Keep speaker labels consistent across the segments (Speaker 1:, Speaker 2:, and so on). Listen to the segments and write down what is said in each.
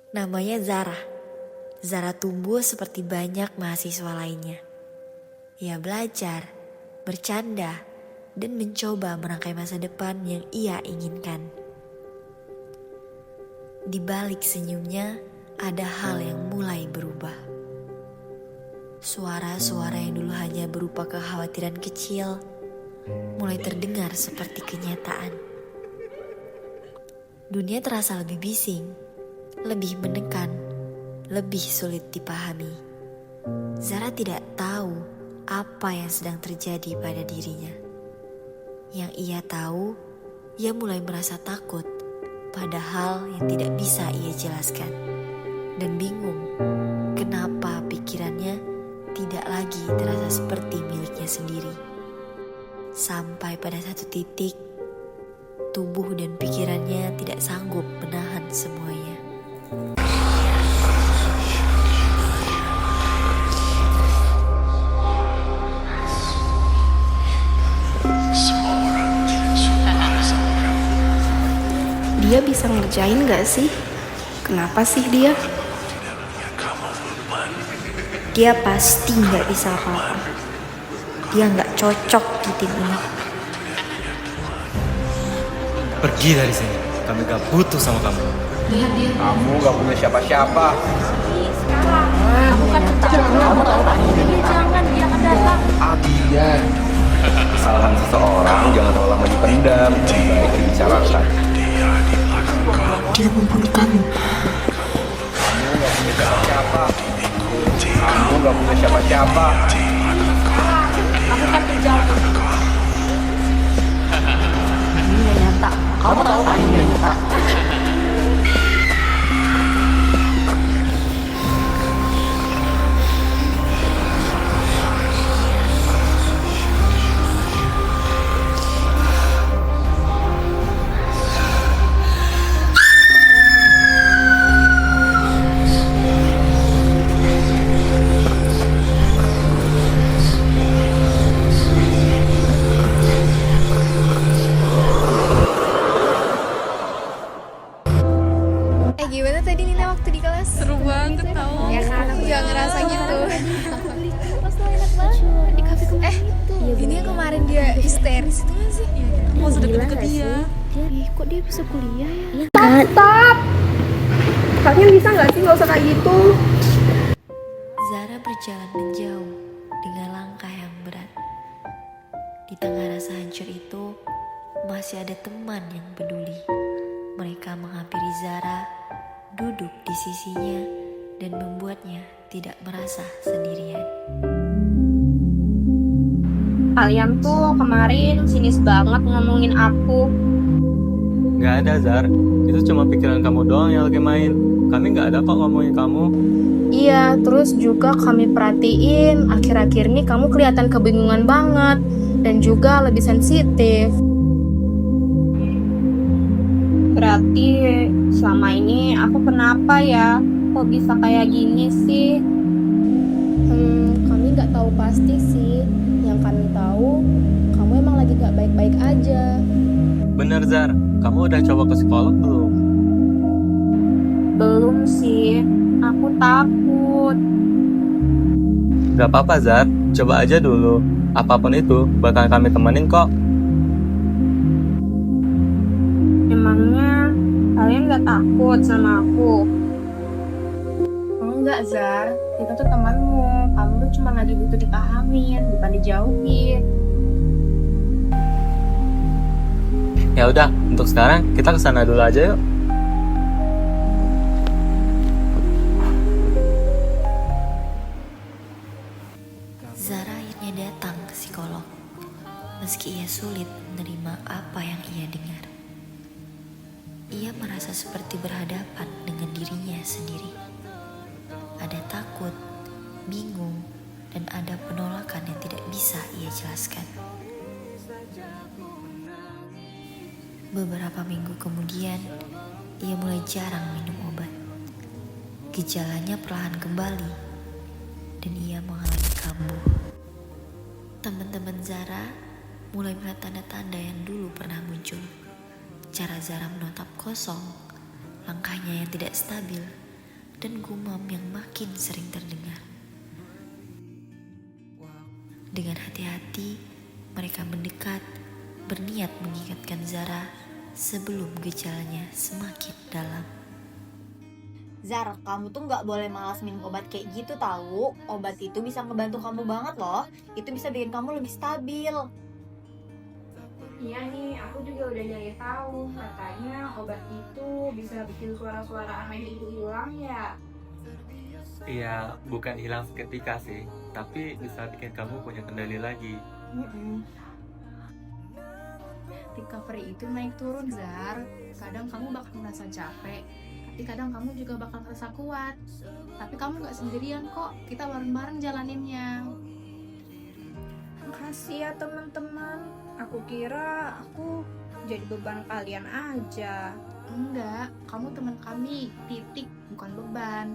Speaker 1: Namanya Zara. Zara tumbuh seperti banyak mahasiswa lainnya. Ia belajar, bercanda, dan mencoba merangkai masa depan yang ia inginkan. Di balik senyumnya, ada hal yang mulai berubah. Suara-suara yang dulu hanya berupa kekhawatiran kecil, mulai terdengar seperti kenyataan. Dunia terasa lebih bising, lebih menekan, lebih sulit dipahami. Zara tidak tahu apa yang sedang terjadi pada dirinya. Yang ia tahu, ia mulai merasa takut pada hal yang tidak bisa ia jelaskan. Dan bingung kenapa pikirannya tidak lagi terasa seperti miliknya sendiri. Sampai pada satu titik, tubuh dan pikirannya tidak sanggup menahan semuanya.
Speaker 2: Dia bisa ngerjain gak sih? Kenapa sih dia?
Speaker 1: Dia pasti gak bisa apa-apa. Dia gak cocok di tim ini.
Speaker 3: Pergi dari sini, kami gak butuh sama kamu.
Speaker 4: Kamu gak punya siapa-siapa. Adian. Kesalahan seseorang jangan terlalu lama dipendam, lebih baik dibicarakan.
Speaker 2: Dia membunuh kamu.
Speaker 4: Kamu gak punya siapa-siapa.
Speaker 2: Kamu tahu kan ini nyata?
Speaker 5: Gimana tadi Nina waktu di kelas?
Speaker 6: Seru banget tau.
Speaker 5: Ya kan, aku juga ngerasa gitu. Ini yang kemarin dia histeris itu gak sih?
Speaker 6: Mau sedeket-deket dia.
Speaker 2: Kok dia bisa kuliah ya? Stop! Kalian bisa gak sih gak usah kayak gitu?
Speaker 1: Zara berjalan menjauh dengan langkah yang berat. Di tengah rasa hancur itu, masih ada teman yang peduli. Mereka menghampiri Zara, duduk di sisinya, dan membuatnya tidak merasa sendirian.
Speaker 7: Kalian tuh kemarin sinis banget ngomongin aku.
Speaker 3: Gak ada, Zar. Itu cuma pikiran kamu doang yang lagi main. Kami gak ada kok ngomongin kamu.
Speaker 7: Iya, terus juga kami perhatiin akhir-akhir ini kamu kelihatan kebingungan banget dan juga lebih sensitif. Berarti selama ini aku kenapa ya? Kok bisa kayak gini sih? Kami nggak tahu pasti sih. Yang kami tahu, kamu emang lagi nggak baik-baik aja.
Speaker 3: Bener, Zar. Kamu udah coba ke psikolog belum?
Speaker 7: Belum sih. Aku takut.
Speaker 3: Gak apa-apa, Zar. Coba aja dulu. Apapun itu, bakal kami temenin kok.
Speaker 7: Emangnya kalian nggak takut sama aku?
Speaker 2: Enggak, Zar. Kita tuh temanmu. Kamu tuh cuma lagi butuh dipahamin, bukan dijauhin.
Speaker 3: Ya udah, untuk sekarang kita kesana dulu aja yuk.
Speaker 1: Zara akhirnya datang ke psikolog, meski ia sulit menerima apa yang ia dengar. Ia merasa seperti berhadapan dengan dirinya sendiri. Ada takut, bingung, dan ada penolakan yang tidak bisa ia jelaskan. Beberapa minggu kemudian, ia mulai jarang minum obat. Gejalanya perlahan kembali, dan ia mengalami kambuh. Teman-teman Zara mulai melihat tanda-tanda yang dulu pernah muncul. Cara Zara menatap kosong, langkahnya yang tidak stabil, dan gumam yang makin sering terdengar. Dengan hati-hati, mereka mendekat, berniat mengingatkan Zara sebelum gejalanya semakin dalam.
Speaker 8: Zar, kamu tuh nggak boleh malas minum obat kayak gitu tahu. Obat itu bisa ngebantu kamu banget loh. Itu bisa bikin kamu lebih stabil.
Speaker 7: Iya nih, aku juga udah nyari tahu. Katanya obat itu bisa bikin suara-suara aneh itu hilang ya.
Speaker 3: Iya, bukan hilang seketika sih, tapi bisa bikin kamu punya kendali lagi.
Speaker 7: Recovery itu naik turun, Zar. Kadang kamu bakal merasa capek, tapi kadang kamu juga bakal merasa kuat. Tapi kamu gak sendirian kok, kita bareng-bareng jalaninnya.
Speaker 2: Makasih ya teman-teman. Aku kira aku jadi beban kalian aja.
Speaker 7: Enggak, kamu teman kami, titik, bukan beban.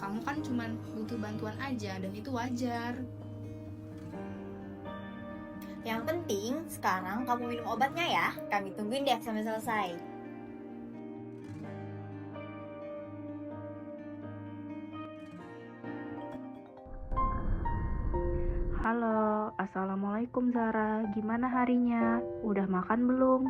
Speaker 7: Kamu kan cuma butuh bantuan aja, dan itu wajar.
Speaker 8: Yang penting sekarang kamu minum obatnya ya. Kami tungguin deh sampai selesai.
Speaker 9: Halo, assalamualaikum Zara. Gimana harinya? Udah makan belum?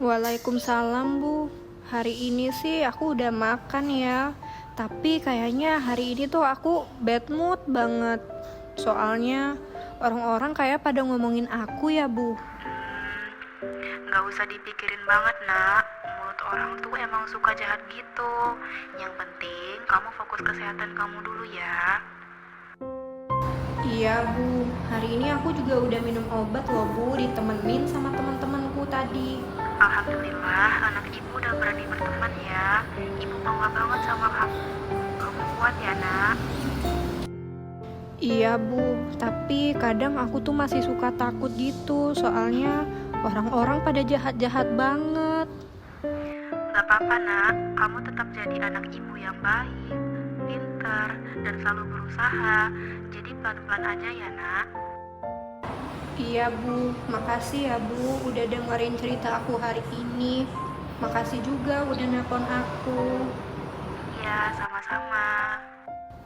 Speaker 2: Waalaikumsalam Bu. Hari ini sih aku udah makan ya. Tapi kayaknya hari ini tuh aku bad mood banget. Soalnya orang-orang kayak pada ngomongin aku ya Bu.
Speaker 9: Gak usah dipikirin banget nak. Mulut orang tuh emang suka jahat gitu. Yang penting kamu fokus kesehatan kamu dulu ya.
Speaker 2: Iya Bu, hari ini aku juga udah minum obat loh Bu, ditemenin sama teman-temanku tadi.
Speaker 9: Alhamdulillah anak ibu udah berani berteman ya. Ibu bangga banget sama kamu. Kamu kuat ya nak.
Speaker 2: Iya Bu, tapi kadang aku tuh masih suka takut gitu, soalnya orang-orang pada jahat-jahat banget.
Speaker 9: Gak apa-apa nak, kamu tetap jadi anak ibu yang baik, pintar, dan selalu berusaha. Jadi pelan-pelan aja ya nak.
Speaker 2: Iya Bu, makasih ya Bu udah dengerin cerita aku hari ini. Makasih juga udah nelpon aku.
Speaker 9: Iya, sama-sama.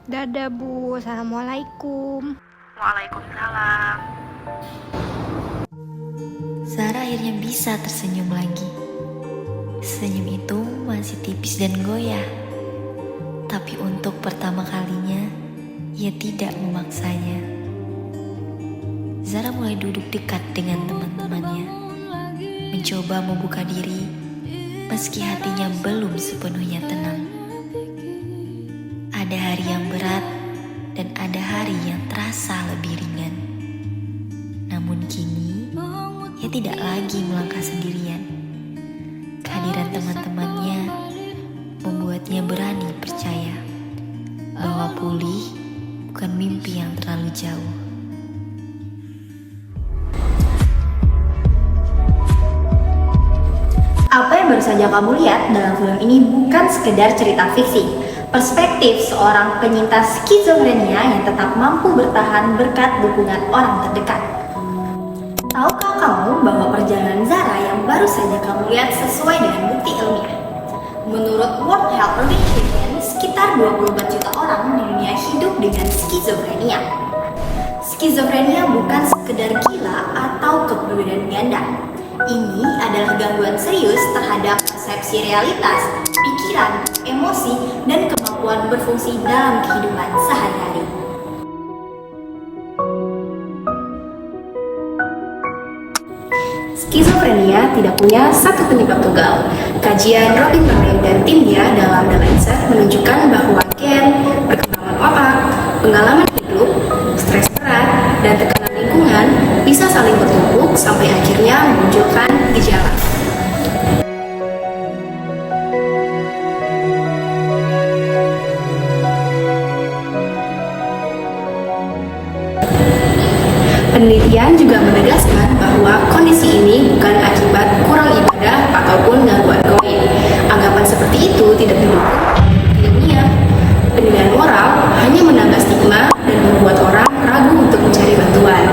Speaker 2: Dadah Bu, assalamualaikum.
Speaker 9: Waalaikumsalam.
Speaker 1: Zara akhirnya bisa tersenyum lagi. Senyum itu masih tipis dan goyah. Tapi untuk pertama kalinya, ia tidak memaksanya. Zara mulai duduk dekat dengan teman-temannya, mencoba membuka diri, meski hatinya belum sepenuhnya tenang. Ada hari yang berat, dan ada hari yang terasa lebih ringan. Namun kini, ia tidak lagi melangkah sendirian. Kehadiran teman-temannya membuatnya berani percaya bahwa pulih bukan mimpi yang terlalu jauh.
Speaker 8: Apa yang baru saja kamu lihat dalam film ini bukan sekedar cerita fiksi. Perspektif seorang penyintas skizofrenia yang tetap mampu bertahan berkat dukungan orang terdekat. Tahukah kamu bahwa perjalanan Zara yang baru saja kamu lihat sesuai dengan bukti ilmiah? Menurut World Health Organization, sekitar 24 juta orang di dunia hidup dengan skizofrenia. Skizofrenia bukan sekedar gila atau kepribadian ganda. Ini adalah gangguan serius terhadap persepsi realitas, pikiran, emosi, dan kemampuan berfungsi dalam kehidupan sehari-hari. Skizofrenia tidak punya satu penyebab tunggal. Kajian Robin Murray dan timnya dalam The Lancet menunjukkan bahwa gen, perkembangan otak, pengalaman hidup, stres berat, dan tekanan lingkungan bisa saling bertumpuk sampai akhirnya memunculkan gejala. Penelitian juga menegaskan bahwa kondisi ini bukan akibat kurang ibadah ataupun gangguan goib. Anggapan seperti itu tidak didukung ilmiah. Penilaian moral hanya menambah stigma dan membuat orang ragu untuk mencari bantuan.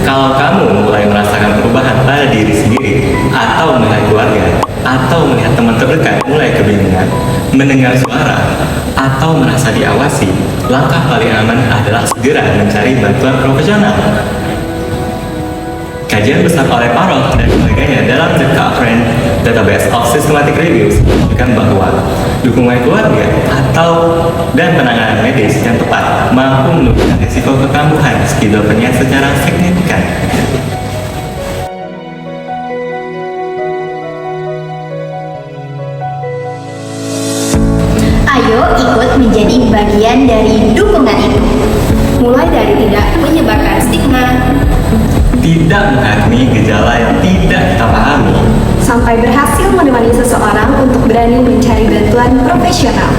Speaker 3: Kalau kamu mulai merasakan perubahan pada diri sendiri, atau melihat keluarga, atau melihat teman terdekat mulai kebingungan, mendengar suara merasa diawasi, langkah paling aman adalah segera mencari bantuan profesional. Kajian besar oleh Parrot dan sebagainya dalam The Cochrane Database of Systematic Reviews menunjukkan bahwa dukungan keluarga dan penanganan medis yang tepat mampu menurunkan risiko kekambuhan skizofrenia secara signifikan.
Speaker 8: Ayo ikut menjadi bagian dari dukungan itu. Mulai dari tidak menyebarkan stigma,
Speaker 3: Tidak menghakimi gejala yang tidak kita pahami,
Speaker 8: sampai berhasil menemani seseorang untuk berani mencari bantuan profesional.